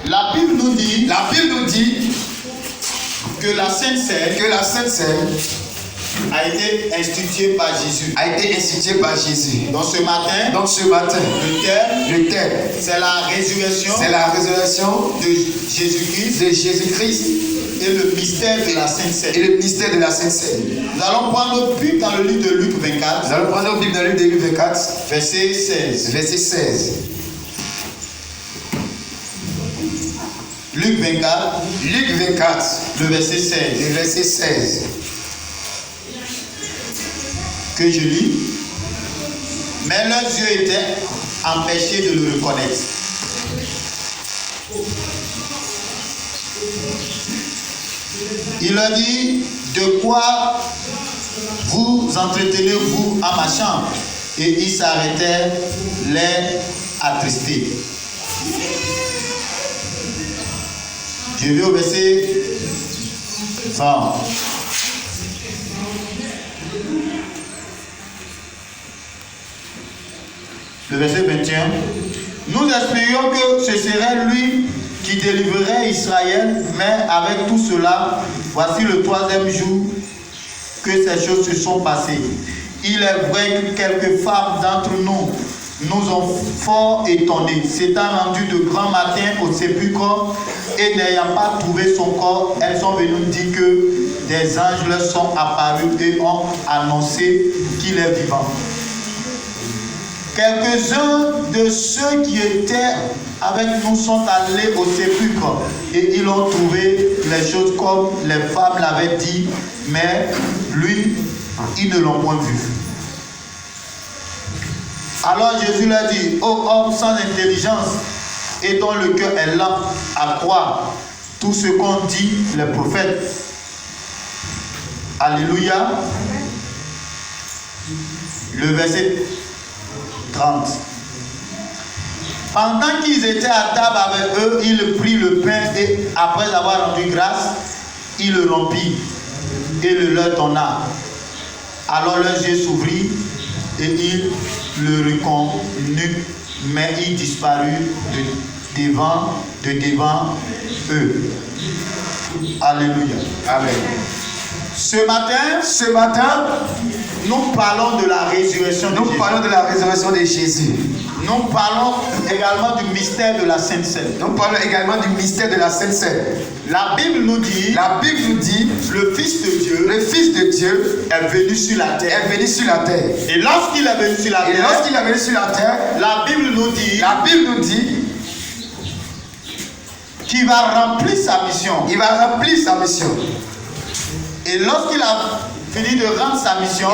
La Bible nous dit que la Sainte Seine a été instituée par Jésus. Donc ce matin, le thème, c'est la résurrection de Jésus-Christ et le mystère de la Sainte Seine. Nous allons prendre notre Bible dans le livre de Luc 24. Verset 16. Luc 24, le verset 16. Que je lis. Mais leurs yeux étaient empêchés de le reconnaître. Il leur dit: de quoi vous entretenez-vous à ma chambre? Et ils s'arrêtèrent, l'air attristés. Je vais au verset 20. Le verset 21. Nous espérions que ce serait lui qui délivrerait Israël, mais avec tout cela, voici le 3e jour que ces choses se sont passées. Il est vrai que quelques femmes d'entre nous ont fort étonnés, s'étant rendues de grand matin au sépulcre et n'ayant pas trouvé son corps, elles sont venues dire que des anges leur sont apparus et ont annoncé qu'il est vivant. Quelques-uns de ceux qui étaient avec nous sont allés au sépulcre et ils ont trouvé les choses comme les femmes l'avaient dit, mais lui, ils ne l'ont point vu. Alors Jésus leur dit: ô homme sans intelligence et dont le cœur est lent à croire tout ce qu'ont dit les prophètes. Alléluia. Le verset 30. Pendant qu'ils étaient à table avec eux, il prit le pain et après avoir rendu grâce, il le rompit et le leur donna. Alors leurs yeux s'ouvrirent et ils le reconnurent, mais il disparut de devant eux. Alléluia. Amen. Ce matin, nous parlons de la résurrection de Jésus. Nous parlons également du mystère de la Sainte Seine. La Bible nous dit, le Fils de Dieu est venu sur la terre. Et lorsqu'il est venu sur la terre, la Bible nous dit qu'il va remplir sa mission. Et lorsqu'il a fini de rendre sa mission,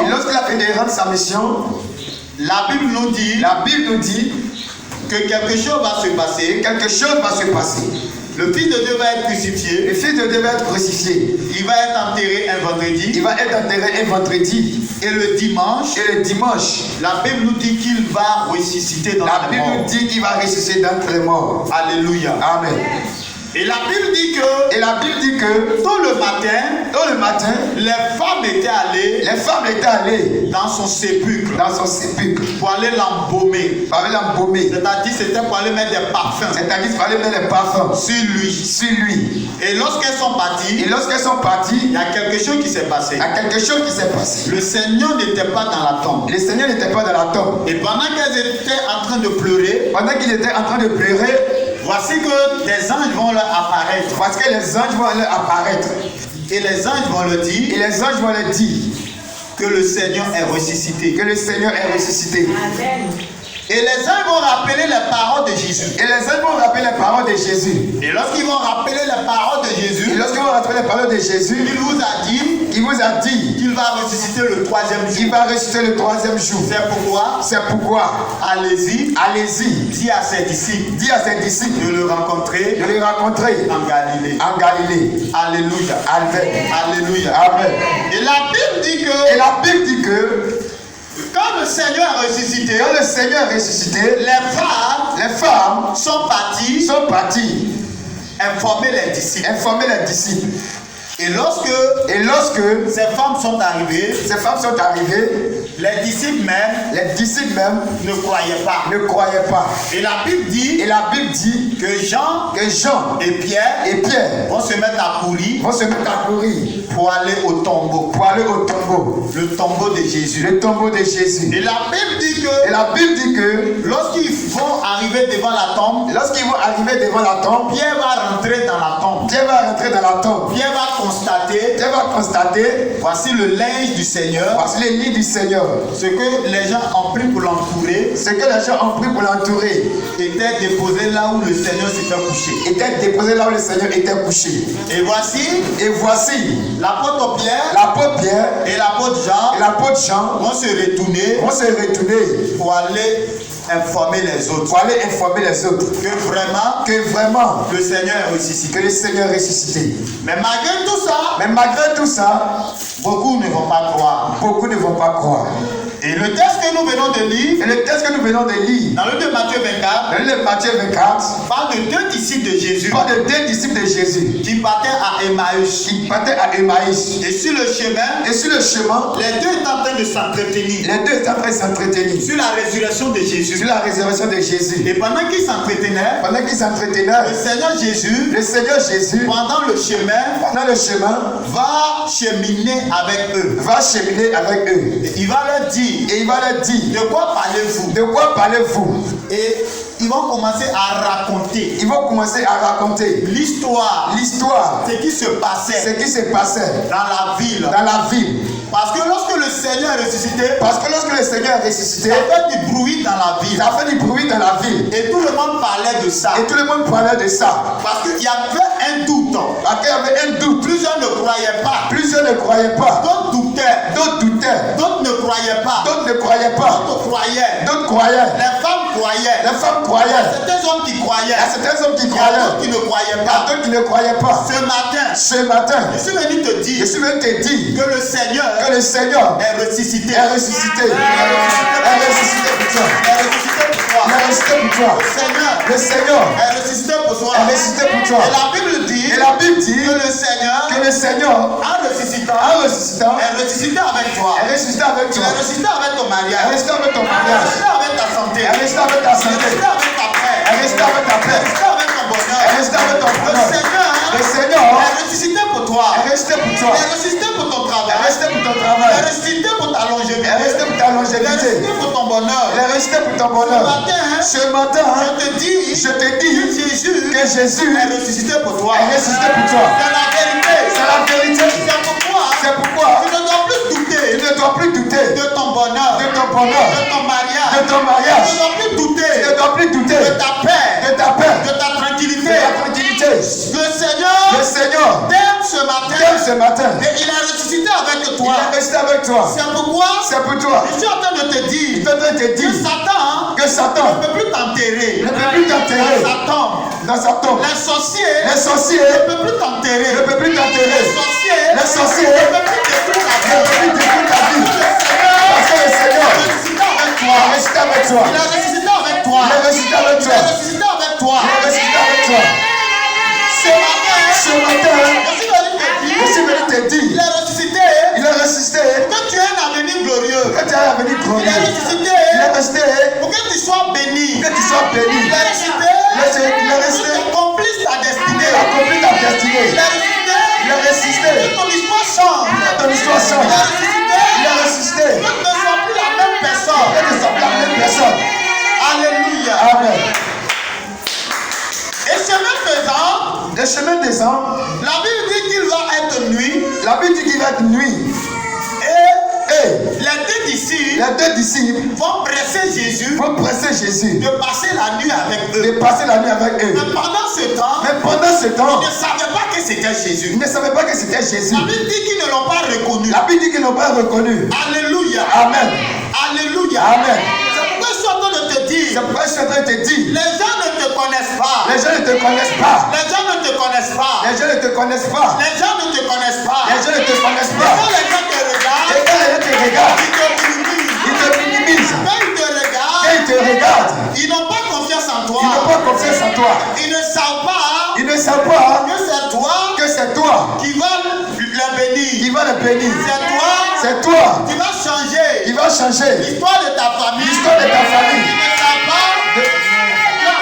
la Bible nous dit que quelque chose va se passer. Le Fils de Dieu va être crucifié. Il va être enterré un vendredi. Et le dimanche, la Bible nous dit qu'il va ressusciter d'entre les morts. Alléluia. Amen. Et la Bible dit que tôt le matin, les femmes étaient allées dans son sépulcre pour aller l'embaumer. C'est-à-dire c'était pour aller mettre des parfums sur lui. Et lorsqu'elles sont parties, il y a quelque chose qui s'est passé. Le Seigneur n'était pas dans la tombe. Et pendant qu'elles étaient en train de pleurer, voici que des anges vont leur apparaître. Et les anges vont leur dire que le Seigneur est ressuscité. Amen. Et les anges vont rappeler les paroles de Jésus. Et lorsqu'ils vont rappeler les paroles de Jésus, il vous a dit qu'il va ressusciter le 3e jour. C'est pourquoi allez-y, dis à ses disciples de le rencontrer en Galilée. Alléluia. Amen. Et la Bible dit que quand le Seigneur est ressuscité, les femmes sont parties informer les disciples. Et lorsque ces femmes sont arrivées, Les disciples même ne croyaient pas. Et la Bible dit que Jean et Pierre vont se mettre à courir pour aller au tombeau. Le tombeau de Jésus. Et la Bible dit que lorsqu'ils vont arriver devant la tombe, Pierre va rentrer dans la tombe. Pierre va constater, voici le linge du Seigneur. Ce que les gens ont pris pour l'entourer était déposé là où le Seigneur s'était couché. Et voici l'apôtre Pierre et l'apôtre Jean vont se retourner pour aller informer les autres. Que vraiment le Seigneur est ressuscité. Mais malgré tout ça, beaucoup ne vont pas croire. Et le texte que nous venons de lire, dans le 2 Matthieu 24, parle de deux disciples de Jésus qui partaient à Emmaüs. Et sur le chemin, les deux étaient en train de s'entretenir sur la résurrection de Jésus. Et pendant qu'ils s'entretenaient, le Seigneur Jésus, pendant le chemin, va cheminer avec eux. Et il va leur dire, de quoi parlez-vous? Et ils vont commencer à raconter l'histoire, ce qui se passait dans la ville. Parce que lorsque le Seigneur est ressuscité, ça fait du bruit dans la ville. Et tout le monde parlait de ça. Parce qu'il y avait un doute. Plusieurs ne croyaient pas. D'autres doutaient. D'autres ne croyaient pas. D'autres croyaient. Les femmes croyaient. Certains hommes qui croyaient. D'autres qui ne croyaient pas. Ce matin, je suis venu te dire que le Seigneur est ressuscité. Le Seigneur est ressuscité pour toi. Et la Bible dit que le Seigneur en ressuscitant est ressuscité avec toi. Il est ressuscité avec ton mariage. Il est ressuscité avec ta santé. Il est ressuscité avec ta paix. Il est ressuscité avec ton bonheur. Le Seigneur est ressuscité pour toi. Il est ressuscité pour ton travail. Il est ressuscité pour ta longévité. Il est ressuscité pour ton bonheur. Ce matin, je te dis que Jésus est ressuscité pour toi. C'est la vérité. C'est pourquoi tu ne dois plus douter de ton bonheur, de ton mariage. Tu ne dois plus douter de ta paix, de ta tranquillité. Le Seigneur t'aime ce matin. Et il est ressuscité avec toi. C'est pour toi. Je suis en train de te dire que Satan ne peut plus t'enterrer dans sa tombe. Les sorciers ne peuvent plus t'enterrer. Les sorciers ne peuvent plus détruire ta vie. Parce que le Seigneur est ressuscité avec toi. Il est ressuscité avec toi. Ce matin, je suis venu te dire, il est ressuscité. Pour que tu aies un avenir glorieux. Il est ressuscité. Pour que tu sois béni. Il est ressuscité. Pour que tu accomplisses ta destinée. Il est ressuscité. Que ton histoire change. Il est ressuscité. Que tu ne sois plus la même personne. Alléluia. Amen. Et chemin faisant, la Bible dit qu'il va être nuit. Et les deux disciples vont presser Jésus de passer la nuit avec eux. Mais pendant ce temps, ils ne savaient pas que c'était Jésus. La Bible dit qu'ils ne l'ont pas reconnu. Alléluia. Amen. C'est pourquoi je suis en train de te dire. Les gens ne te connaissent pas. Les gens ne te connaissent pas. Et quand les gens te regardent, ils te minimisent. Quand ils te regardent, ils n'ont pas confiance en toi. Ils ne savent pas que c'est toi qui va le bénir. qui va le bénir. C'est toi C'est toi qui va changer qui va changer l'histoire de ta famille. l'histoire de ta famille. Tu ne sais pas que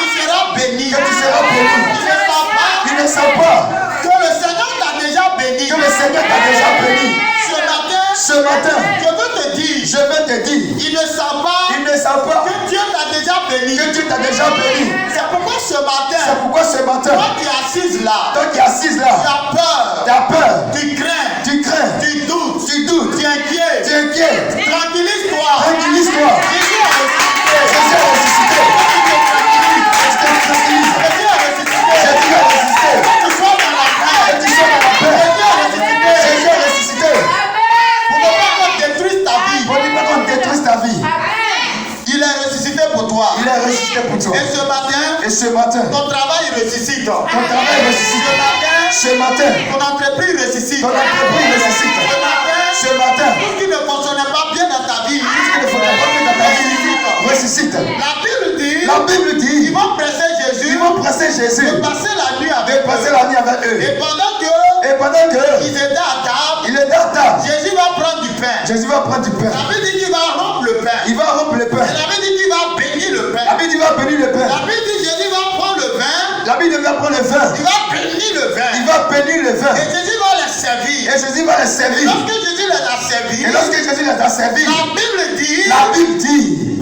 tu seras béni. Que tu seras béni. Tu ne sais pas Tu ne sais pas que le Seigneur t'a déjà béni. que le Seigneur t'a déjà béni. Ce matin, Ce matin, je veux te dire, je vais te dire, ils ne savent pas ils ne savent pas que Dieu t'a déjà béni. que Dieu t'a déjà béni. C'est pourquoi ce C'est matin, pourquoi ce matin, toi qui es assise là, toi qui es assise tu là, as peur, tu as peur, tu crains, tu crains, tu doutes, tu doutes, tu es inquiet. tu es inquiet. Tranquillise-toi. Tranquillise-toi. Jésus a ressuscité. Jésus a ressuscité. Tu te tranquillises. Jésus a ressuscité. Jésus a ressuscité. Que tu sois dans la paix. Que tu sois dans la paix. Jésus a ressuscité. Jésus a ressuscité. Pour ne pas qu'on détruise ta vie. Pour ne pas qu'on détruise ta vie. Il est ressuscité pour toi. Il est ressuscité pour toi. Et ce matin, Et ce matin, ton travail ressuscite. ton travail ressuscite. Ce matin, Ce matin, ton entreprise ressuscite. ton entreprise ressuscite. Ce matin, Tout ce qui ne fonctionnait pas bien dans ta vie, tout ce qui ne faudrait pas que dans ta vie ressuscite. la Bible dit, La Bible dit, ils vont presser Jésus, ils vont presser Jésus, de passer la nuit de avec passer eux. la nuit avec eux. Et pendant Et pendant que qu'ils étaient à table, il est à table, Jésus va prendre du pain. Jésus va prendre du pain. La Bible dit qu'il va rompre le pain. Il va rompre le pain. Et la Bible dit qu'il va bénir le pain. La Bible dit qu'il va bénir le pain. La Bible dit que Jésus va prendre le vin, La Bible va prendre le vin. il va bénir le vin. Il va bénir le vin. Et Jésus va les servir. Et Jésus va les servir. Lorsque Jésus les a servis, Et lorsque Jésus les a servis, la Bible dit, la Bible dit,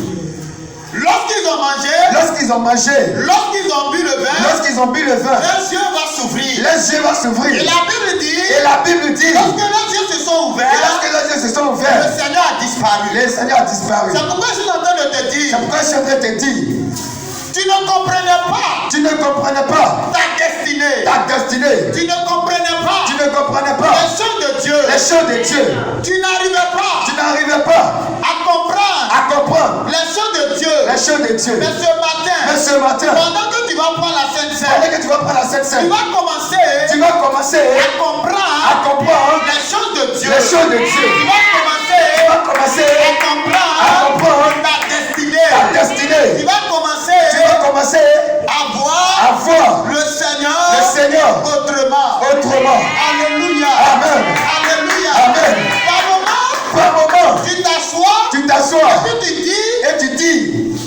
lorsqu'ils ont mangé, lorsqu'ils ont mangé, lorsqu'ils ont bu le vin, lorsqu'ils ont bu le vin, leurs yeux vont s'ouvrir. les yeux vont s'ouvrir. Et la Bible dit, Et la Bible dit, lorsque leurs yeux se sont et ouverts, lorsque les yeux se sont le ouverts, Seigneur a disparu. le Seigneur a disparu. C'est pourquoi je suis en train de te dire, C'est pourquoi je suis en train de te dire, tu ne comprenais pas tu ne comprenais pas ta destinée. ta destinée. Tu ne comprenais pas Tu ne comprenais pas les choses de Dieu. les choses de Dieu. Tu n'arrivais pas Tu n'arrivais pas à comprendre à comprendre les choses de Dieu. les choses de Dieu. Mais ce matin, Mais ce matin, pendant que tu vas prendre la Sainte Seine, pendant que tu vas prendre la Sainte tu Seine, vas commencer tu vas commencer à à comprendre comprendre les choses de Dieu. les choses de Dieu. Tu vas commencer Tu vas commencer à à comprendre comprendre ta destinée. ta destinée. Tu vas commencer Tu vas commencer à voir à voir le le Seigneur Seigneur autrement. autrement. Alléluia. Amen. Alléluia. Amen. Par moment, Par moment, tu t'assois tu t'assois et tu te dis, et tu dis,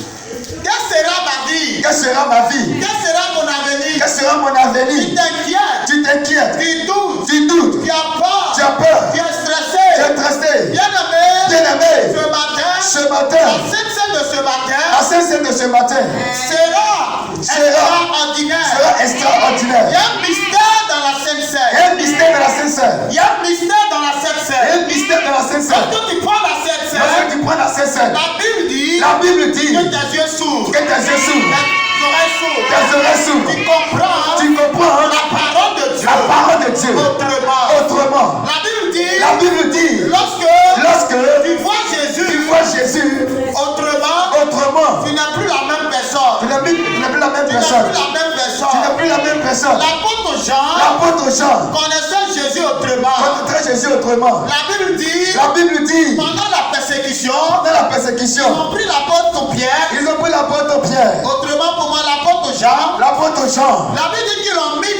quelle sera ma vie? quelle sera ma vie? Quel sera mon avenir? Quel sera mon Tu avenir? t'inquiètes, Tu t'inquiètes, tu doutes, tu doutes, tu as peur, tu as peur, tu es tu stressé. es stressé. Bien-aimé, Bien-aimé, ce matin, ce la matin, Sainte Seine de ce la matin Sainte Seine de ce matin sera extraordinaire. sera Il y extraordinaire. a un mystère dans la Sainte Il y Seine. a un mystère dans la Sainte Seine. Il y a un mystère dans la Sainte Il y a Seine. un mystère dans la Sainte Seine. Lorsque tu prends la Sainte Seine, Lorsque tu prends la Sainte Seine, la Bible dit la Bible dit que tes yeux s'ouvrent, que tes yeux s'ouvrent, tes oreilles s'ouvrent. tes oreilles s'ouvrent. Tu comprends Tu comprends la parole de Dieu la parole de Dieu autrement. autrement. La Bible dit, La Bible dit, lorsque lorsque tu vois tu Jésus vois Jésus autrement, tu n'es plus la même personne. tu n'es plus la même Tu n'es personne. plus la même Tu personne. n'es plus la même personne. L'apôtre Jean L'apôtre Jean connaissait Jésus autrement. connaîtrait Jésus autrement. La Bible dit, La Bible dit, pendant la persécution, dans la ils persécution, ont pris l'apôtre Pierre. ils ont pris l'apôtre Pierre, Autrement pour moi, l'apôtre Jean. l'apôtre Jean. La Bible dit qu'ils l'ont mis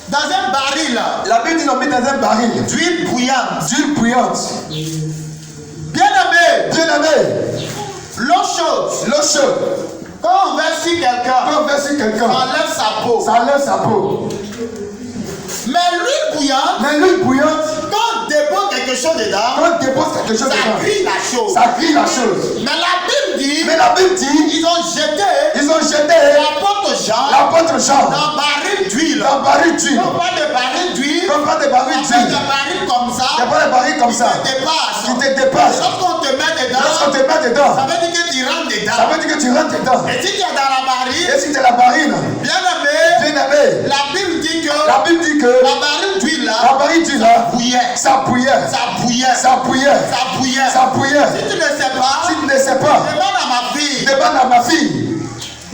dans un baril La Bible dit qu'ils l'ont mis dans un baril d'huile bouillante. d'huile bouillante. Bien-aimé, Bien-aimé, l'eau chaude, l'eau chaude, quand on verse sur quelqu'un, quand on verse sur ça quelqu'un, enlève sa peau. ça enlève sa peau. Mais l'huile bouillante, Mais l'huile bouillante, quand on dépose quelque chose dedans, quand on dépose quelque chose ça dedans, grille la chose. ça grille la chose. Mais la Bible dit, Mais la Bible dit, ils ont jeté ils ont jeté l'apôtre Jean l'apôtre Jean dans un baril d'huile. dans un baril d'huile. On parle de baril d'huile, Quand on prend des on barils fait d'huile, des barils comme ça, il n'y a pas des barils comme ça qui te dépassent. qui te dépassent. Lorsqu'on te met Lorsqu'on dedans, te met dedans, ça veut dire que tu rentres ça dedans. veut dire que tu rentres dedans. Et si tu es dans la baril, Et si tu es la barine, bien-aimé, bien aimé, la Bible dit que la Bible dit que la baril d'huile là, la baril d'huile là, bouillait, ça bouillait, ça bouillait, ça bouillait, ça bouillait. ça bouillait. Si tu ne sais pas, Si tu ne sais pas, demande à ma fille. demande à ma fille,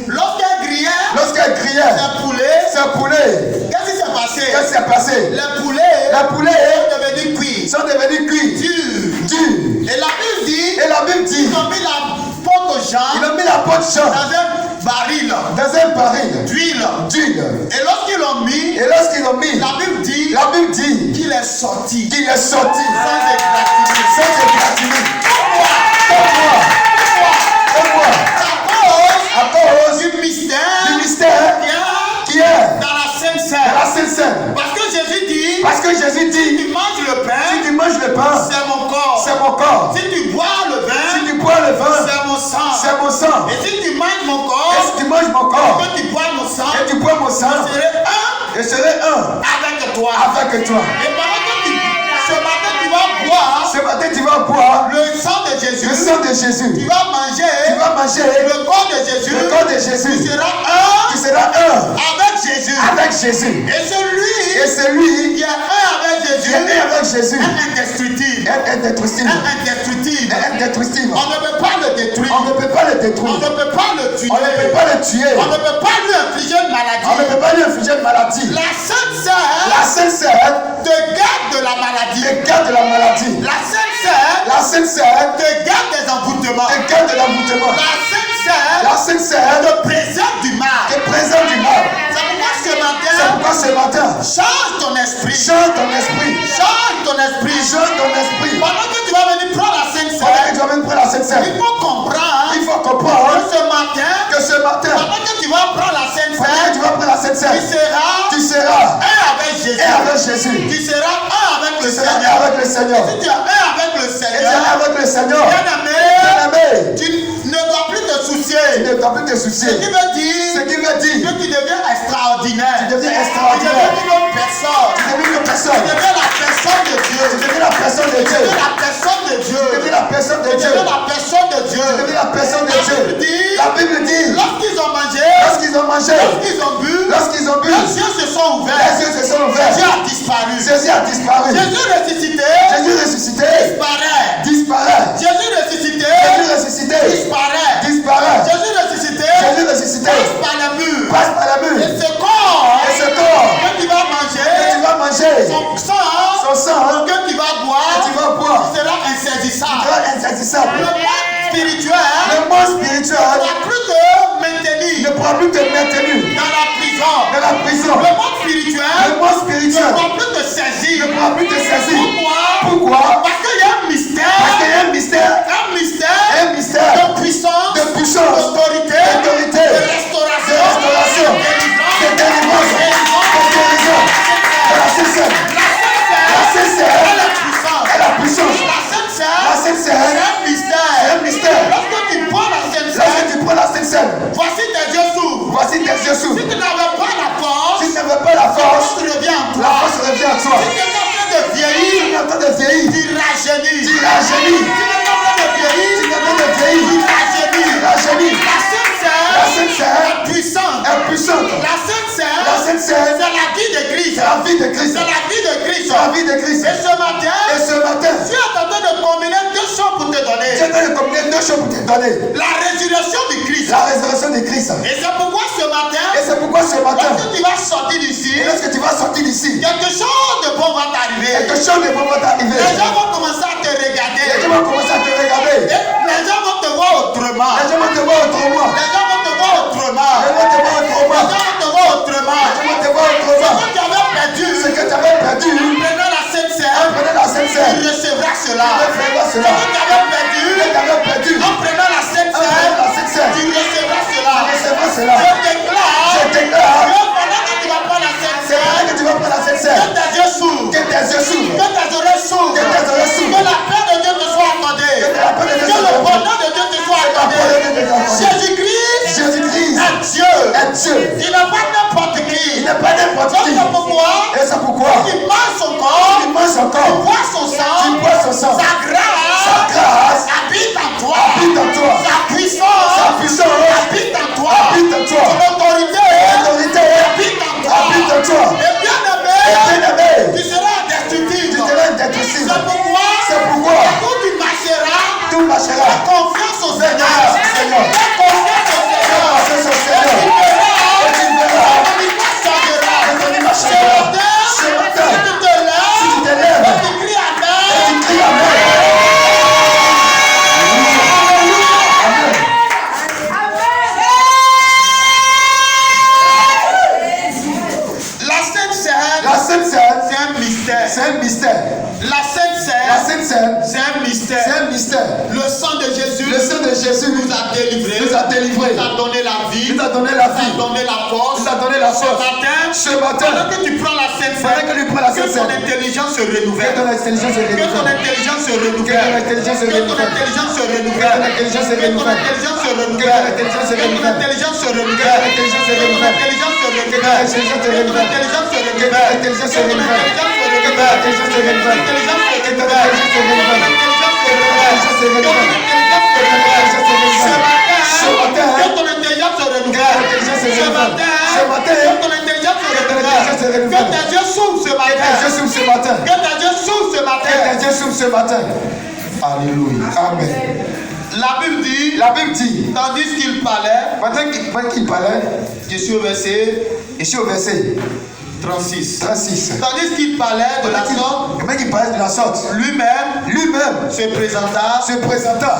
Lorsqu'elle grillait, lorsqu'elle criait, les poulets, ce poulet, qu'est-ce qui s'est passé? qu'est-ce qui s'est passé? Les poulets Les poulets sont devenus cuits, sont devenus cuits, durs. durs. Et la Bible dit, Et la Bible dit, ils ont mis l'apôtre ils Jean ont mis l'apôtre Jean dans un baril dans un baril d'huile. d'huile. Et lorsqu'ils l'ont mis, Et lorsqu'ils l'ont mis, la Bible dit qu'il est sorti. qu'il est sorti Sans égratigner. sans égratigner. Pourquoi? Pourquoi? À À cause cause du mystère du mystère qu'il y qui a est dans la Sainte dans Seine. la Sainte Seine. Parce que Jésus dit, Parce que Jésus si dit, tu manges le si pain, tu manges le pain, c'est mon corps. c'est mon corps. Si tu bois le Si vin, tu bois le vin, c'est mon sang. c'est mon sang. Et si tu manges mon Et corps, si tu manges mon corps, que tu bois mon sang, et tu bois mon sang, je serai un je serai un avec toi. avec toi. Et pendant que ce matin tu vas boire Ce matin, tu vas boire le sang de Jésus, le sang de tu Jésus. vas manger Tu vas manger le corps de Jésus, le corps de tu Jésus. seras un Tu seras un avec Jésus. avec Jésus. Et celui Et celui qui est un avec qui Jésus est né avec Jésus est indestructible. est indestructible. Indestructible. Est indestructible. On ne peut pas le détruire. On ne peut pas le On détruire. ne peut pas le tuer. On ne peut pas le tuer. On ne peut pas lui infliger une On ne maladie. peut pas lui infliger une maladie. La Sainte Sœur La Sainte Sœur te garde de la maladie. te garde de la maladie. La Sainte Sœur La Sainte Sœur te garde des envoûtements. te garde de l'envoûtement. La Sainte Sœur La Sainte Sœur te préserve du mal. te présente du mal. C'est pourquoi ce C'est matin, pourquoi ce matin, change ton esprit. change ton esprit. Change ton esprit. Change ton esprit. Pendant que tu vas venir prendre la Sainte Pendant que Sœur, tu vas même prendre la Sainte Sœur, il faut comprendre il faut que comprendre ce matin, que ce matin, pendant que tu vas prendre la Sainte pendant que Sœur, tu vas prendre la Sainte Sœur, tu tu seras seras un avec Jésus. un avec Jésus. Tu seras un avec le Tu seras un Seigneur. avec le Seigneur. Si tu es un avec le Et tu es Seigneur, un avec le Seigneur. bien-aimé, Bien-aimé, tu ne dois plus te tu soucier. ne dois plus te Ce soucier. qui veut Ce dire qui veut dire, que tu deviens extraordinaire. tu deviens Tu extraordinaire. deviens une personne. Tu deviens une Tu personne. deviens la personne de Dieu. Tu deviens la personne de Tu Dieu. deviens la personne de Dieu. Tu deviens la personne de Tu Dieu. deviens la personne de Dieu. Tu deviens la personne de Dieu. La Bible dit, Lorsqu'ils ont mangé, lorsqu'ils ont mangé, lorsqu'ils ont bu, lorsqu'ils ont bu, les yeux se sont les ouverts. yeux se sont ouverts. Jésus a disparu. Jésus a disparu. Jésus ressuscité Jésus ressuscité disparaît. disparaît. Jésus ressuscité Jésus ressuscité disparaît. disparaît. Jésus ressuscité Jésus ressuscité passe par le mur. passe par la Et mur. ce corps Et ce corps que tu vas que manger, tu vas manger, son sang son sang que tu vas que boire, tu vas boire, sera insaisissable. sera insaisissable. Le monde spirituel Le monde ne spirituel va plus te maintenir ne pourra plus te maintenir dans la prison. dans la prison. Le monde spirituel Le monde ne spirituel va plus te saisir. ne pourra plus te saisir. Pourquoi? Pourquoi? Parce qu'il y a un Parce mystère, qu'il y a un mystère un mystère de puissance, puissance, d'autorité, d'autorité, de restauration, de restauration, de délivrance, de guérison. De la Sainte Seine. La Sainte Sœur La Sainte Sœur est la puissance. est la puissance. La Sainte Sœur La Sainte Sœur est un mystère. est un mystère. Lorsque tu prends la Sainte Sœur, Lorsque tu prends la Sainte Seine, voici tes yeux s'ouvrent. voici tes yeux s'ouvrent. Si tu n'avais pas la force, Si tu n'avais pas la la force, force revient en la toi. force revient à toi. Si tu es en train de Tu vieillir, es en train de vieillir. tu rajeunis. Tu rajeunis. Si tu es en train de vieillir, Tu es en train de vieillir. tu rajeunis. Tu rajeunis. La Sainte Sœur La Sainte Sœur est puissante. est puissante. La Sainte Sœur, La Sainte Sœur, c'est la vie de Christ. c'est la vie de Christ. C'est la vie de Christ. C'est la vie de Christ. Et ce matin, Et ce matin, tu es en train de combiner deux choses pour te donner. tu es en train de combiner deux choses pour te donner. La résurrection du Christ. La résurrection de Christ. Et c'est pourquoi ce matin, Et c'est pourquoi ce matin, lorsque tu vas sortir d'ici, et lorsque tu vas sortir d'ici, quelque chose de bon va t'arriver. quelque chose de bon va t'arriver. Les gens vont commencer à te Les regarder. gens vont commencer à te regarder. Et les gens vont te voir autrement. Les gens vont te voir autrement. Les gens vont te voir autrement. Les gens vont te voir Les autrement. gens vont te voir autrement. Les gens vont te voir Ce autrement. que tu avais perdu, Ce que tu avais perdu, prenant la Sainte Sœur, prenez la Sainte Sœur. tu recevras cela. Tu recevras Ce cela. que tu avais perdu, Ce que tu avais perdu, en prenant la Sainte prenez Sœur, la Sainte Sœur. tu recevras cela. Tu recevras cela. Je déclare Je déclare que pendant que tu vas prendre la Sainte c'est Sœur, vrai que tu vas prendre la Sainte Sœur. que tes yeux s'ouvrent, Que tes yeux s'ouvrent. que tes oreilles s'ouvrent, Que tes oreilles s'ouvrent. que la paix de Dieu te soit accordée, Que la paix de Dieu que soit le accordée. bonheur de Dieu te soit Que la accordé. paix de Dieu te soit accordée. Jésus-Christ Jésus-Christ est Dieu. est Dieu. Il n'est pas n'importe Il qui. n'est pas n'importe Donc qui. c'est pourquoi Et c'est pourquoi il mange son corps, tu manges tu encore. bois son sang, Tu bois son sang. sa grâce Sa grâce habite en toi, habite en toi. sa puissance Sa puissance habite en toi. habite en toi. Tu C'est un mystère. La Sainte La Seine, Sainte Seine, c'est un mystère. c'est un mystère. Le sang de Jésus Le sang de Jésus nous a délivrés, nous a délivrés. nous a donné la vie, Il nous a donné la nous vie. a donné la force. Il nous a donné la force. Ce Ce matin, matin, pendant que tu prends la Sainte pendant Seine, que tu prends la Sainte que ton Seine, intelligence se que renouvelle. ton intelligence se Que ton renouvelle. intelligence se Que ton renouvelle. intelligence se Que ton renouvelle. intelligence se Que ton renouvelle. intelligence se Que ton renouvelle. intelligence se Que ton renouvelle. intelligence se Que ton renouvelle. intelligence se Que ton renouvelle. intelligence se Que ton renouvelle. intelligence se Que ton renouvelle. intelligence se Que ton renouvelle. intelligence se Que ton renouvelle. intelligence se Que ton renouvelle. intelligence se Que ton renouvelle. intelligence se Que ton renouvelle. intelligence se Que ton renouvelle. intelligence se renouvelle. Que ton intelligence se Que ton renouvelle. intelligence se Que ton renouvelle. intelligence se renouvelle. Ce matin, Ce matin, que ton intelligence se renouvelle. Ce matin, Ce matin, que ton intelligence se que ton intelligence se renouvelle. renouvelle. Que tes yeux s'ouvrent ce que tes matin. yeux s'ouvrent ce matin. Que tes yeux s'ouvrent ce Que matin. tes yeux s'ouvrent ce matin. Alléluia. Amen. La Bible dit, La Bible dit, tandis qu'il parlait, pendant qu'il parlait, je suis au verset ici au verset 36. 36, Tandis qu'il parlait de la sorte, pendant qu'il parlait de la sorte, lui-même se présenta se présenta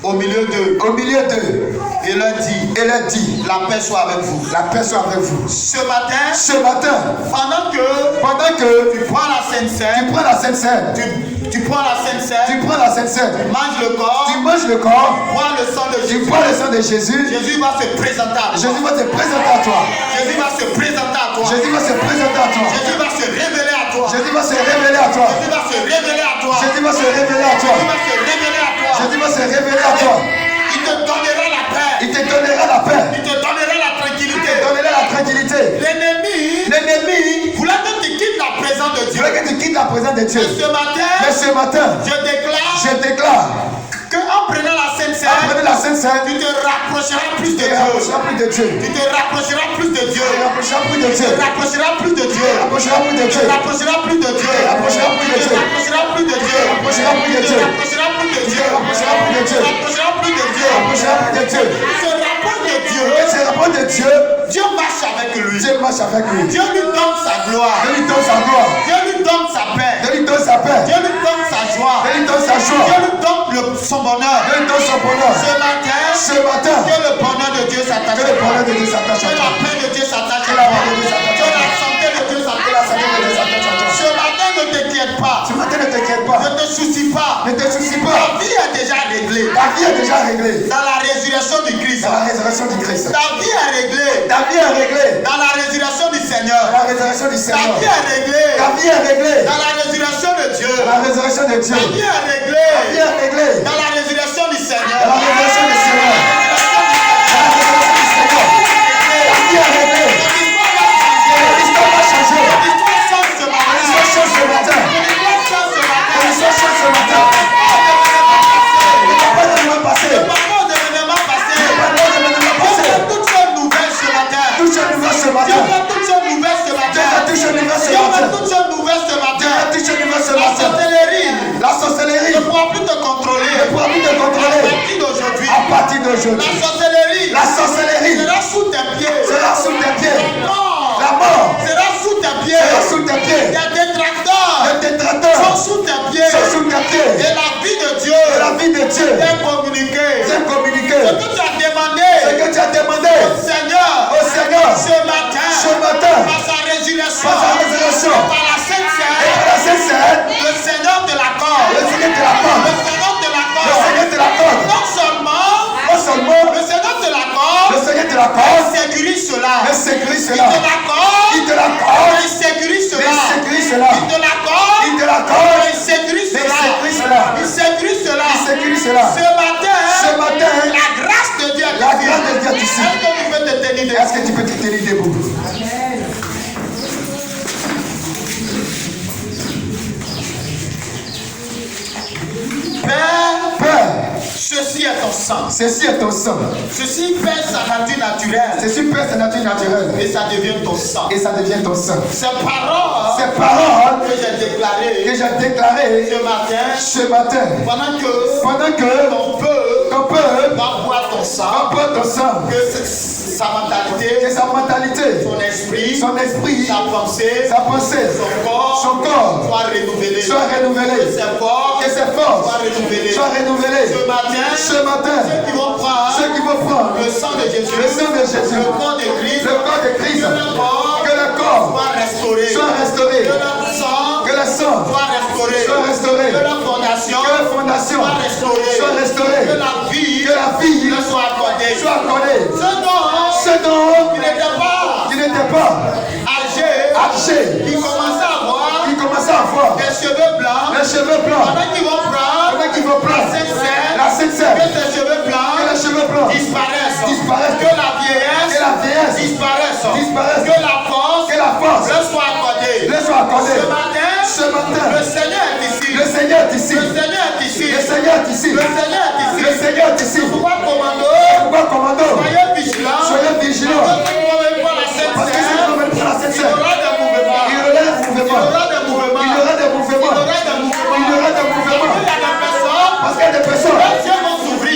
au milieu d'eux au milieu d'eux et leur dit, et leur dit, la paix soit avec vous. la paix soit avec vous. Ce matin, Ce matin, pendant que tu tu prends la Sainte Seine, prends la Sainte Seine, tu prends la Sainte Seine, tu prends la Sainte Seine, tu manges le corps, tu manges le corps, bois le sang de tu Jésus. prends le sang de Jésus, Jésus va se présenter à toi. Jésus va te présenter à toi. Jésus va se présenter à toi. Jésus va se présenter à toi. Jésus va se révéler à toi. Jésus va se révéler à toi. Jésus va se révéler à toi. Jésus va se révéler à toi. Jésus va se révéler à toi. Jésus va se révéler à toi. Il te donnera la paix. Il te donnera la paix. Il te donnera la Il tranquillité. te donnera la tranquillité. L'ennemi voulait que tu quittes la présence de Dieu. voulait que tu quittes la présence de Dieu. Mais ce matin, Mais ce matin, je je déclare qu'en prenant la Sainte Seine, après la Sainte Seine, tu te rapprocheras plus de tu te Dieu. rapprocheras plus de Dieu. Tu te rapprocheras plus de Dieu. Tu te rapprocheras plus de Tu Dieu. te rapprocheras plus de Dieu. Tu te rapprocheras plus de Tu Dieu. te rapprocheras plus de Dieu. Tu te rapprocheras plus de Tu te Dieu. rapprocheras plus de Dieu. Tu te rapprocheras plus de Tu te Dieu. rapprocheras plus de Tu Dieu. te rapprocheras plus de Dieu. Tu te rapprocheras plus de Dieu. Tu te rapprocheras plus de Dieu. Se rapproche de Dieu. Et se rapproche de Dieu. Dieu marche avec lui. Dieu marche avec lui. Dieu lui donne sa gloire. Dieu lui donne sa gloire. Dieu lui donne sa paix. Dieu lui donne sa paix. Dieu lui donne sa joie. Dieu lui donne sa Dieu joie. lui donne son bonheur. Dieu lui donne son bonheur. Ce matin, Ce matin, que le bonheur de Dieu s'attache que à le toi. bonheur de Dieu s'attache Que à la toi. paix de Dieu s'attache Que à la toi. paix de Dieu s'attache à Que toi. la santé de Dieu Que la s'attache à santé de Dieu toi. s'attache à toi. Ce matin, ne t'inquiète pas. Ce matin, ne t'inquiète pas. Ne te soucie pas. Ne te soucie Ta pas. vie est déjà réglée. Ta vie est déjà réglée. Dans la résurrection du Christ. Dans la résurrection du Christ. Ta vie est réglée. Ta vie est réglée. Dans la résurrection du Dans Seigneur. la résurrection du Ta Seigneur. vie est réglée. Ta vie est réglée. Dans la résurrection de Dieu. Dans la résurrection de Dieu. Ta vie est Ta vie réglée. est réglée. Dans la résurrection du Seigneur. Dans la résurrection du Seigneur. Dans la résurrection du Seigneur. Ta vie est réglée. L'histoire va changer. L'histoire change ce matin. L'histoire change ce matin. L'histoire change ce matin. L'histoire change ce matin. Il n'y a pas d'événement passé. Le parcours de l'événement passé. Il n'y a pas d'événement Dieu passé. fait toutes choses nouvelles ce matin. Touche une nouvelle ce Dieu matin. fait toutes choses nouvelles ce matin. Dieu touche une nouvelle ce Dieu fait matin. toutes choses nouvelles ce matin. Dieu touche une nouvelle ce La matin. sorcellerie La sorcellerie ne pourra plus te contrôler. ne pourra plus te À contrôler. partir d'aujourd'hui, À partir la d'aujourd'hui, sorcellerie la sorcellerie sera sous tes pieds. sera sous tes pieds. La La mort sera sous tes pieds. sera sous tes pieds. Tes détracteurs Les détracteurs sont sous tes pieds. sont sous tes pieds. Et la vie de Dieu Et la vie de Dieu est communiquée. est communiquée. Ce que tu as demandé Ce que tu as demandé au Seigneur au Seigneur ce matin, ce matin, par sa résurrection, par sa résurrection, par la Sainte et Seine, par la Sainte Seine, le Seigneur te l'accorde. le Seigneur te Le l'accorde. Seigneur te Le l'accorde. Seigneur te l'accorde. Non seulement Non seulement le Seigneur te l'accorde, le Seigneur te l'accorde, il sécurise cela. mais sécurise Il cela. te l'accorde, Il te l'accorde, il sécurise mais cela. sécurise cela. Il te l'accorde, Il te l'accorde, il sécurise mais cela. sécurise cela. Il sécurise cela. Il sécurise cela. Ce matin, Ce matin, la grâce de Dieu est la ici. grâce de Dieu est ici. Est-ce que tu peux te tenir debout? Est-ce que tu peux te tenir debout? Père, Père, ceci est ton sang. ceci est ton sang. Ceci pèse sa nature naturelle Ceci pèse sa nature naturelle. et ça devient ton sang. Et ça devient ton sang. Ces paroles Ces paroles que j'ai que déclarées j'ai déclarées ce matin, ce matin, pendant que ton ton peuple peuple va boire ton sang, va ton sang, que sa mentalité, que sa mentalité, son esprit, son esprit, sa pensée, sa pensée, son corps soit renouvelé. soit renouvelé. Que ses forces Que ses forces soient renouvelées. soient renouvelées. Ce Ce matin, ceux qui vont prendre ceux qui vont prendre le sang de Jésus, le sang de Jésus, le corps de Christ, le corps de Christ, que le corps que le corps soit restauré, soit restauré, que le sang que le sang fondation soit restaurée. Que la vie lui soit accordée. Ce don qui n'était pas âgé, qui commençait à avoir les cheveux blancs, pendant qu'ils vont prendre la Sainte Seine, que ces cheveux blancs disparaissent, que la vieillesse disparaisse, que la force leur soit accordée. Ce matin, le Seigneur est ici. Pourquoi commando? Soyez vigilants. Parce que si vous ne pouvez pas la Sainte Seine, il y aura des mouvements. Parce qu'il y a des personnes.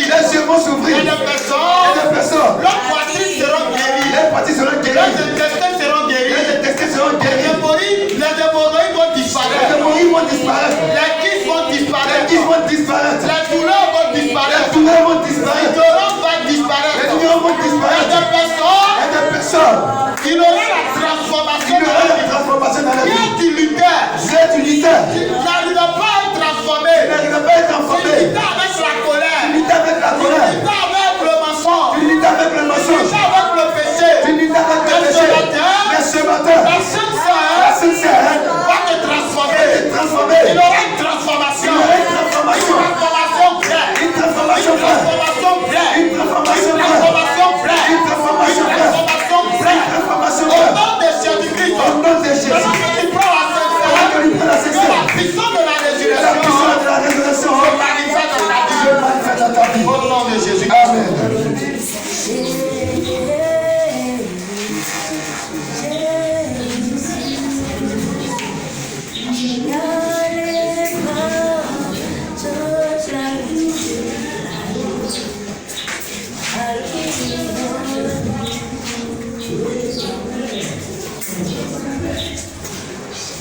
Les yeux vont s'ouvrir. Il y a des personnes. Leurs poitrines seront guéries. Les parties seront guéries. Les intestins seront guéris. Les hémorroïdes vont disparaître. Les kisses vont disparaître. Les douleurs vont disparaître. L'ignorance va disparaître. Il y a des personnes. Il aura la transformation dans la vie. Qui luttait. Qui n'arrive pas à être transformé. Qui luttait avec la colère. Qui luttait avec le mensonge. Qui luttait avec le péché. Mais ce matin, la Sainte Seine va te transformer. Il aura une transformation. Au nom de Jésus-Christ, tu prends la Sainte Seine. La puissance de la résurrection se manifeste dans ta vie. Au nom de Jésus. Amen.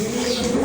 Thank you.